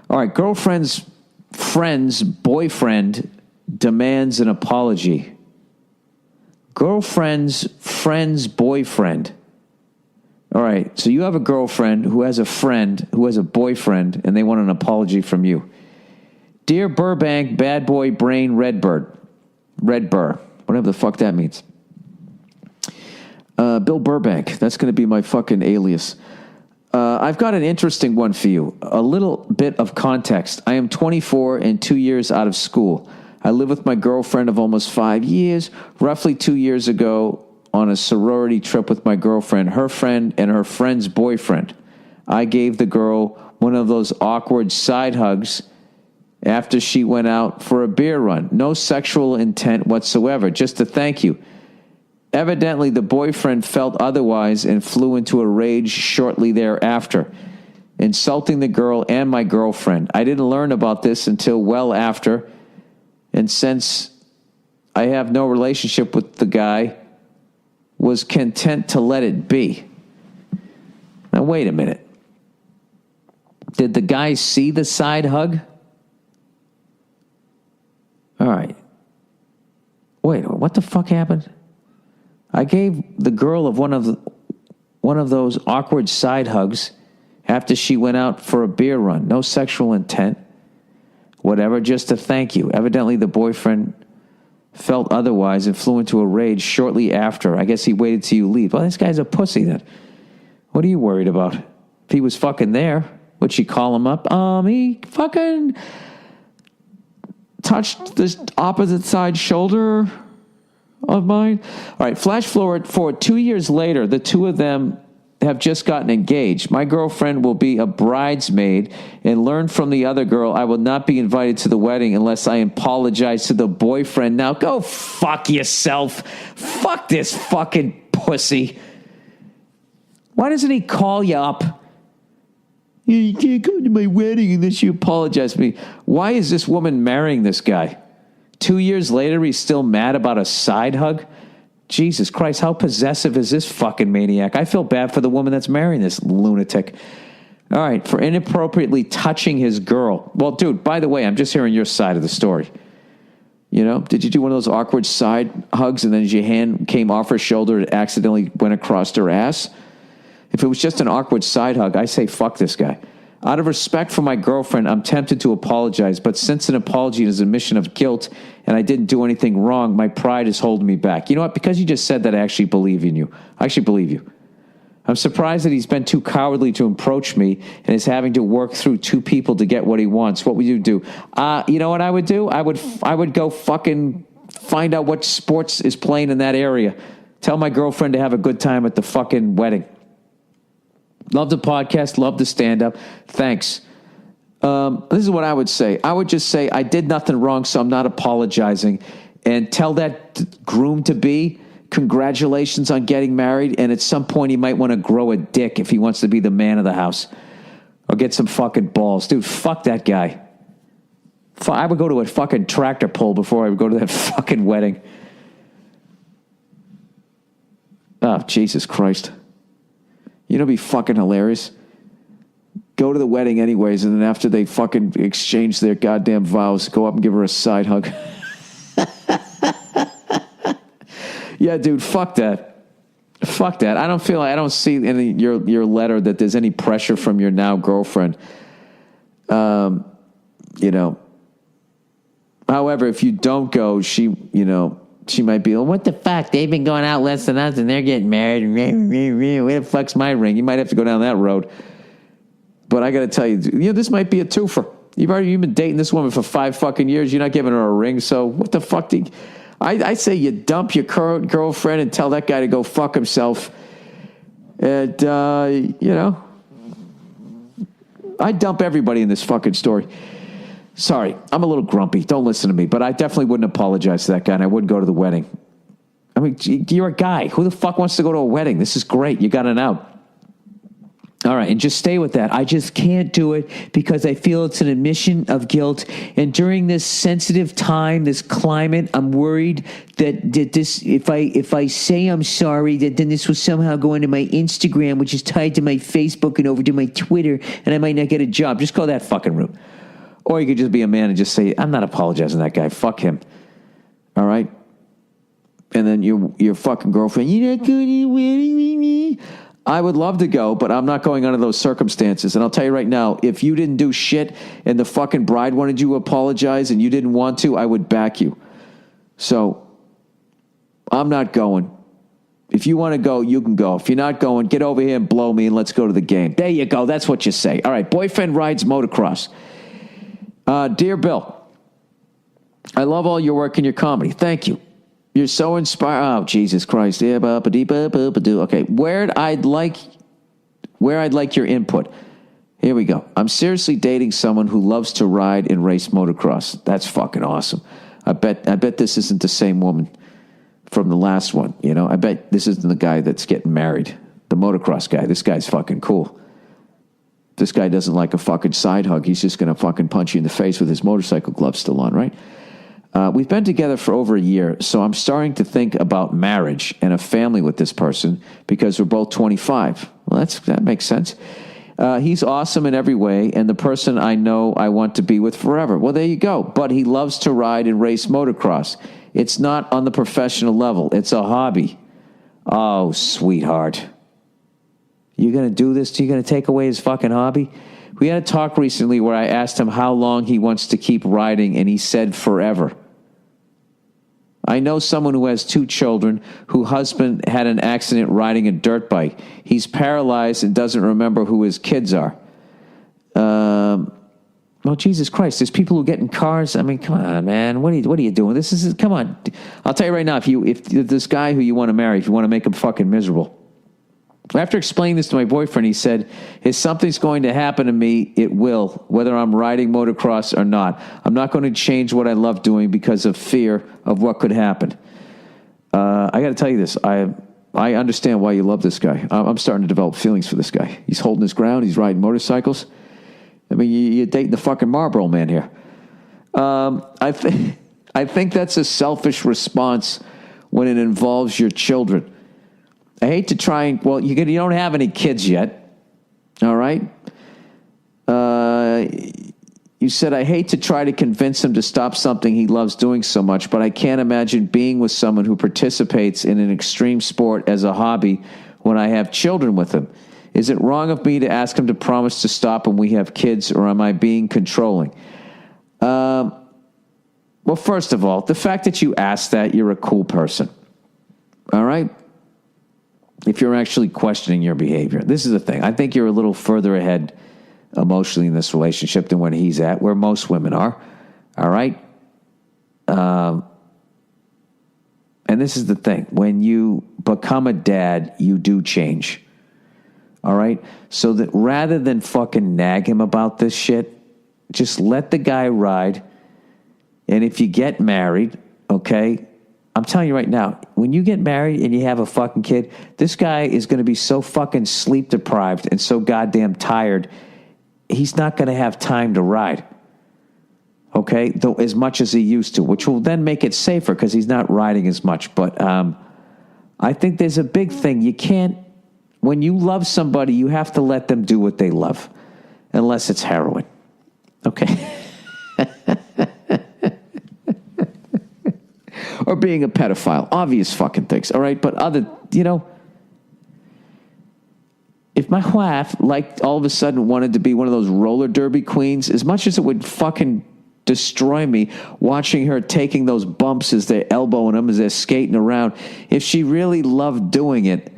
All right, girlfriend's friend's boyfriend demands an apology. Girlfriend's friend's boyfriend. All right, so you have a girlfriend who has a friend who has a boyfriend, and they want an apology from you. Dear Burbank, bad boy brain, Redbird. Red Burr, whatever the fuck that means. Bill Burbank, that's going to be my fucking alias. I've got an interesting one for you. A little bit of context. I am 24 and 2 years out of school. I live with my girlfriend of almost 5 years. Roughly 2 years ago, on a sorority trip with my girlfriend, her friend, and her friend's boyfriend, I gave the girl one of those awkward side hugs after she went out for a beer run. No sexual intent whatsoever, just a thank you. Evidently, the boyfriend felt otherwise and flew into a rage shortly thereafter, insulting the girl and my girlfriend. I didn't learn about this until well after, and since I have no relationship with the guy, was content to let it be. Now, wait a minute. Did the guy see the side hug? All right. Wait, what the fuck happened? I gave the girl of one of those awkward side hugs after she went out for a beer run. No sexual intent. Whatever, just a thank you. Evidently, the boyfriend felt otherwise and flew into a rage shortly after. I guess he waited till you leave. Well, this guy's a pussy then. What are you worried about? If he was fucking there, would she call him up? He fucking touched this opposite side shoulder of mine. All right, flash forward 2 years later, the two of them have just gotten engaged. My girlfriend will be a bridesmaid and learned from the other girl I will not be invited to the wedding unless I apologize to the boyfriend. Now go fuck yourself. Fuck this fucking pussy. Why doesn't he call you up? You can't come to my wedding unless you apologize to me. Why is this woman marrying this guy? 2 years later, he's still mad about a side hug? Jesus Christ, how possessive is this fucking maniac? I feel bad for the woman that's marrying this lunatic. All right, for inappropriately touching his girl. Well, dude, by the way, I'm just hearing your side of the story. You know, did you do one of those awkward side hugs and then as your hand came off her shoulder, it accidentally went across her ass? If it was just an awkward side hug, I say fuck this guy. Out of respect for my girlfriend, I'm tempted to apologize, but since an apology is an admission of guilt and I didn't do anything wrong, my pride is holding me back. You know what? Because you just said that, I actually believe in you. I actually believe you. I'm surprised that he's been too cowardly to approach me and is having to work through two people to get what he wants. What would you do? You know what I would do? I would go fucking find out what sports is playing in that area. Tell my girlfriend to have a good time at the fucking wedding. Love the podcast. Love the stand-up. Thanks. This is what I would say. I would just say, I did nothing wrong, so I'm not apologizing. And tell that groom-to-be, congratulations on getting married, and at some point he might want to grow a dick if he wants to be the man of the house. Or get some fucking balls. Dude, fuck that guy. I would go to a fucking tractor pull before I would go to that fucking wedding. Oh, Jesus Christ. You know, it'd be fucking hilarious. Go to the wedding anyways, and then after they fucking exchange their goddamn vows, go up and give her a side hug. Yeah, dude, fuck that. Fuck that. I don't see in your letter that there's any pressure from your now girlfriend. You know. However, if you don't go, she might be, well, what the fuck? They've been going out less than us and they're getting married. Where the fuck's my ring? You might have to go down that road. But I got to tell you, this might be a twofer. You've been dating this woman for 5 fucking years. You're not giving her a ring. So what the fuck? I say you dump your current girlfriend and tell that guy to go fuck himself. And, I dump everybody in this fucking story. Sorry, I'm a little grumpy. Don't listen to me. But I definitely wouldn't apologize to that guy, and I wouldn't go to the wedding. I mean, you're a guy. Who the fuck wants to go to a wedding? This is great. You got an out. All right, and just stay with that. I just can't do it because I feel it's an admission of guilt. And during this sensitive time, this climate, I'm worried that this, if I say I'm sorry, that then this will somehow go into my Instagram, which is tied to my Facebook and over to my Twitter, and I might not get a job. Just go that fucking route. Or you could just be a man and just say, I'm not apologizing to that guy. Fuck him. All right? And then your fucking girlfriend, you're not going to. I would love to go, but I'm not going under those circumstances. And I'll tell you right now, if you didn't do shit and the fucking bride wanted you to apologize and you didn't want to, I would back you. So I'm not going. If you want to go, you can go. If you're not going, get over here and blow me and let's go to the game. There you go. That's what you say. All right. Boyfriend rides motocross. Dear Bill, I love all your work and your comedy. Thank you. You're so inspired. Oh, Jesus Christ. Okay. Where I'd like your input. Here we go. I'm seriously dating someone who loves to ride and race motocross. That's fucking awesome. I bet this isn't the same woman from the last one. You know, I bet this isn't the guy that's getting married. The motocross guy. This guy's fucking cool. This guy doesn't like a fucking side hug. He's just going to fucking punch you in the face with his motorcycle gloves still on, right? We've been together for over a year, so I'm starting to think about marriage and a family with this person because we're both 25. Well, that makes sense. He's awesome in every way, and the person I know I want to be with forever. Well, there you go. But he loves to ride and race motocross. It's not on the professional level. It's a hobby. Oh, sweetheart. You're going to do this? You're going to take away his fucking hobby? We had a talk recently where I asked him how long he wants to keep riding, and he said forever. I know someone who has 2 children whose husband had an accident riding a dirt bike. He's paralyzed and doesn't remember who his kids are. Well, Jesus Christ, there's people who get in cars. I mean, come on, man. What are you doing? Come on. I'll tell you right now, if this guy who you want to marry, if you want to make him fucking miserable. After explaining this to my boyfriend, he said, if something's going to happen to me, it will, whether I'm riding motocross or not. I'm not going to change what I love doing because of fear of what could happen. I got to tell you this. I understand why you love this guy. I'm starting to develop feelings for this guy. He's holding his ground. He's riding motorcycles. I mean, you're dating the fucking Marlboro man here. I think that's a selfish response when it involves your children. I hate to try and, well, you don't have any kids yet, all right? You said, I hate to try to convince him to stop something he loves doing so much, but I can't imagine being with someone who participates in an extreme sport as a hobby when I have children with him. Is it wrong of me to ask him to promise to stop when we have kids, or am I being controlling? Well, first of all, the fact that you asked that, you're a cool person, all right? If you're actually questioning your behavior. This is the thing. I think you're a little further ahead emotionally in this relationship than when he's at, where most women are. All right? And this is the thing. When you become a dad, you do change. All right? So that rather than fucking nag him about this shit, just let the guy ride. And if you get married, okay, I'm telling you right now, when you get married and you have a fucking kid, this guy is going to be so fucking sleep deprived and so goddamn tired, he's not going to have time to ride. Okay? Though as much as he used to, which will then make it safer because he's not riding as much. But I think there's a big thing. You can't, when you love somebody, you have to let them do what they love, unless it's heroin. Okay? Or being a pedophile. Obvious fucking things, all right? But if my wife, all of a sudden wanted to be one of those roller derby queens, as much as it would fucking destroy me watching her taking those bumps as they're elbowing them, as they're skating around, if she really loved doing it,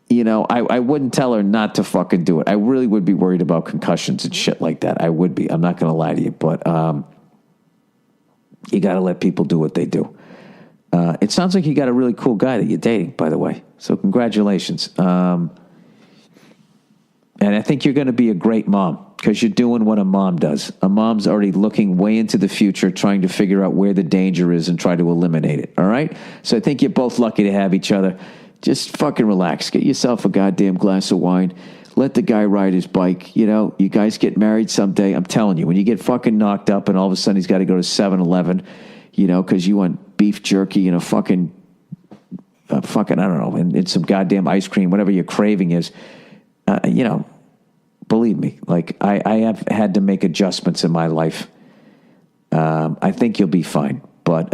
I wouldn't tell her not to fucking do it. I really would be worried about concussions and shit like that. I would be. I'm not going to lie to you, but you got to let people do what they do. It sounds like you got a really cool guy that you're dating, by the way. So congratulations. And I think you're going to be a great mom because you're doing what a mom does. A mom's already looking way into the future, trying to figure out where the danger is and try to eliminate it. All right? So I think you're both lucky to have each other. Just fucking relax. Get yourself a goddamn glass of wine. Let the guy ride his bike. You guys get married someday. I'm telling you, when you get fucking knocked up and all of a sudden he's got to go to 7-Eleven, because you want beef jerky and a fucking, I don't know, and some goddamn ice cream, whatever your craving is, Believe me, like I have had to make adjustments in my life. I think you'll be fine, but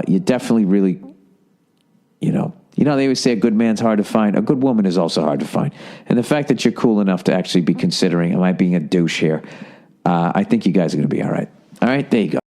you definitely really, they always say a good man's hard to find. A good woman is also hard to find. And the fact that you're cool enough to actually be considering, am I being a douche here? I think you guys are going to be all right. All right, there you go.